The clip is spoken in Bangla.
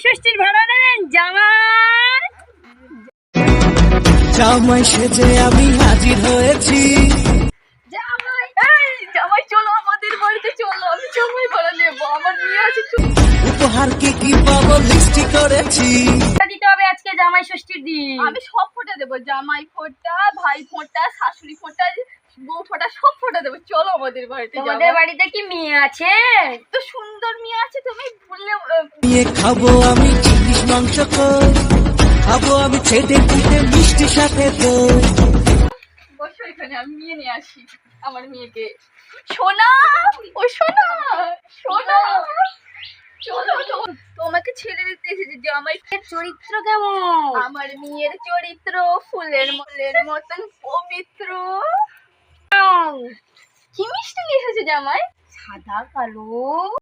ষষ্ঠীর ভাড়া নেবেন জামাই? জামাই সেজে আমি হাজির হয়েছি। জামাই এই জামাই চলো আমাদের বাড়িতে চলো, আমি জামাই ভাড়া নেবো, আমার মেয়ে আছে। উপহার কি কি পাবো লিস্টি করেছি। দিতে হবে আজকে জামাই ষষ্ঠীর দিন। আমি সব ফোঁটা দেবো, জামাই ফোঁটা, ভাই ফোঁটা, শাশুড়ি ফোঁটা, বউ ফোঁটা, সব ফোঁটা দেবো। চলো আমাদের বাড়িতে। তোমাদের বাড়িতে কি মেয়ে আছে? তো সুন্দর মেয়ে আছে, তুমি ভুললে। নিয়ে খাবো আমি চিংড়ির মাংস কই, খাবো আমি ছেটে পিঠে মিষ্টি সাথে দই। বসো এখানে, আমি মেয়ে নিয়ে আসি আমার মেয়েকে। সোনা, ও সোনা, সোনা, চলো তোমাকে ছেড়ে দিতে এসেছি। জামাই চরিত্র কেমন? আমার মেয়ের চরিত্র ফুলের মতন পবিত্র। কি মিষ্টি নিয়ে এসেছে জামাই? সাদা কালো।